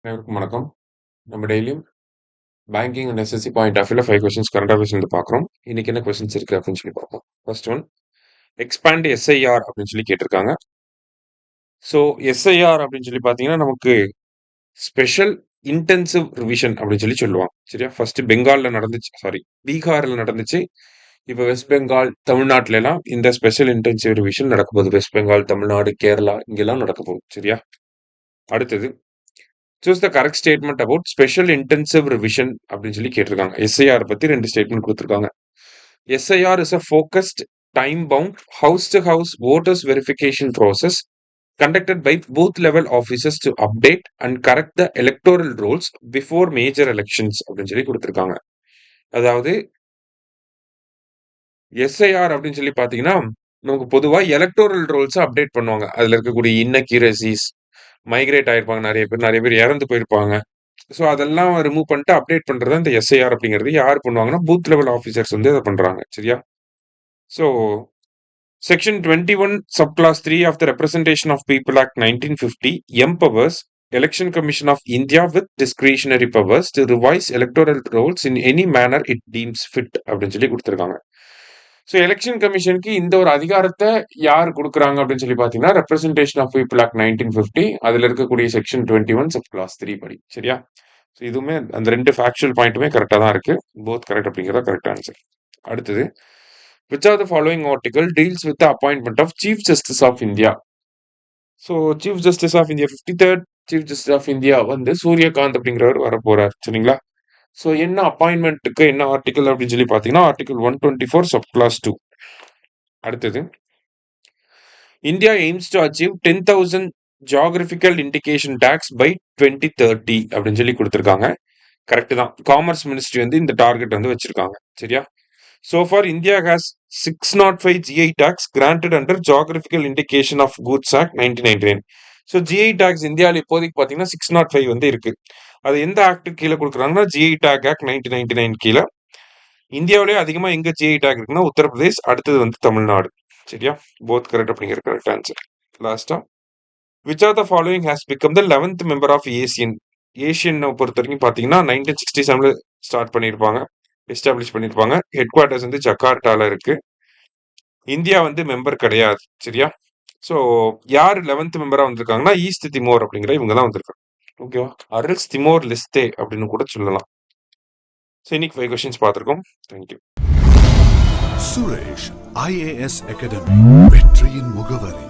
அனைவருக்கும் வணக்கம். நம்ம டெய்லியும் banking and SSC point of வியூல 5 கொஸ்டின்ஸ் கரண்ட் அஃபேர்ஸ் வந்து பார்க்குறோம். இன்னைக்கு என்ன கொஸ்டின்ஸ் இருக்கு அப்படின்னு சொல்லி பார்ப்போம். ஃபர்ஸ்ட் ஒன், எக்ஸ்பேண்ட் எஸ்ஐஆர் அப்படின்னு சொல்லி கேட்டிருக்காங்க. ஸோ எஸ்ஐஆர் அப்படின்னு சொல்லி பார்த்தீங்கன்னா நமக்கு ஸ்பெஷல் இன்டென்சிவ் ரிவிஷன் அப்படின்னு சொல்லி சொல்லுவாங்க. சரியா? ஃபர்ஸ்ட் பெங்கால்ல நடந்துச்சு, பீகார்ல நடந்துச்சு. இப்போ வெஸ்ட் பெங்கால், தமிழ்நாட்டுல எல்லாம் இந்த ஸ்பெஷல் இன்டென்சிவ் ரிவிஷன் நடக்க போகுது. வெஸ்ட் பெங்கால், தமிழ்நாடு, கேரளா இங்கெல்லாம் நடக்க போகுது. சரியா? அடுத்தது, choose the correct statement about special intensive revision அப்படின்னு சொல்லி கேட்டிருக்காங்க. எஸ்ஐஆர் பத்தி 2 ஸ்டேட்மெண்ட் கொடுத்திருக்காங்க. SIR is a focused, time-bound, house-to-house voters verification process conducted by booth-level officers to update and correct the electoral rolls before major elections அப்படின்னு சொல்லி கொடுத்திருக்காங்க. அதாவது SIR அப்படின்னு சொல்லி பார்த்தீங்கன்னா, நமக்கு பொதுவா எலக்டோரல் ரோல்ஸ அப்டேட் பண்ணுவாங்க. அதுல இருக்கக்கூடிய இன்னக்யூரசிஸ், மைக்ரேட் ஆயிருப்பாங்க நெறைய பேர் இறந்து போயிருப்பாங்க. ஸோ அதெல்லாம் ரிமூவ் பண்ணிட்டு அப்டேட் பண்றது தான் இந்த எஸ்ஐஆர் அப்படிங்கிறது. யார் பண்ணுவாங்கன்னா, பூத் லெவல் ஆஃபீசர்ஸ் வந்து அத பண்றாங்க. சரியா? So section 21 sub clause 3 of the representation of people act 1950 empowers election commission of India with discretionary powers to revise electoral rolls in any manner it deems fit அப்படின்னு சொல்லி கொடுத்திருக்காங்க. So election கமிஷனுக்கு இந்த ஒரு அதிகாரத்தை யார் கொடுக்குறாங்க அப்படின்னு சொல்லி பார்த்தீங்கன்னா, ரெப்ரசன்டேஷன் ஆஃப் பீப்புள் ஆக்ட் 1950 அதுல இருக்கக்கூடிய செக்ஷன் 21 சப் கிளாஸ் 3 படி. சரியா? ஸோ இதுவுமே அந்த 2 ஃபேக்சுவல் பாயிண்ட்டுமே கரெக்டாக தான் இருக்கு. போத் கரெக்ட் அப்படிங்கிறத கரெக்ட் ஆன்சர். அடுத்தது, which are the following article deals with the appointment of chief justice of India? So chief justice of India 53rd chief justice of India வந்து சூரியகாந்த் அப்படிங்கிறவர் வர போறார். சரிங்களா? ஸோ என்ன அப்பாயின்மெண்ட்டுக்கு என்ன ஆர்டிகல் அப்படின்னு சொல்லி பார்த்தீங்கன்னா, ஆர்டிகல் 124 சப் கிளாஸ் 2. அடுத்தது, India aims to achieve 10,000 geographical indication tags by 2030 அப்படின்னு சொல்லி கொடுத்துருக்காங்க. கரெக்ட் தான். காமர்ஸ் மினிஸ்ட்ரி வந்து இந்த டார்கெட் வந்து வச்சிருக்காங்க. சரியா? So far, India has 605 GI tax granted under Geographical Indication of Goods Act 1999. So GI tags இந்தியாவில் இப்போதைக்கு பார்த்தீங்கன்னா 605 வந்து இருக்கு. அது எந்த ஆக்ட் கீழே கொடுக்குறாங்கன்னா, ஜிஐ டாக் ஆக்ட் 1999 கீழே. இந்தியாவிலேயே அதிகமாக எங்க ஜிஐ டாக் இருக்குன்னா உத்தரப்பிரதேஷ், அடுத்தது வந்து தமிழ்நாடு. சரியா? போத் கரெக்ட் அப்படிங்கிற கரெக்ட் ஆன்சர். லாஸ்டா, which are the following has become the 11th member of ASEAN பொறுத்த வரைக்கும் பார்த்தீங்கன்னா 1967 ஸ்டார்ட் பண்ணியிருப்பாங்க, எஸ்டாப்ளிஷ் பண்ணியிருப்பாங்க. ஹெட் குவார்ட்டர்ஸ் வந்து ஜகார்ட்டால இருக்கு. இந்தியா வந்து மெம்பர் கிடையாது. சரியா? ஸோ யார் 11th மெம்பரா வந்திருக்காங்கன்னா, ஈஸ்ட் திமோர் அப்படிங்கிற இவங்க தான் வந்திருக்காங்க. ஓகேவா? அரில்ஸ் திமோர் லெஸ்தே அப்படின்னு கூட சொல்லலாம். ஸோ இன்னைக்கு 5 கொஸ்டின்ஸ் பார்த்துருக்கோம். தேங்க்யூ. சுரேஷ் IAS அகாடமி, வெற்றியின் முகவரி.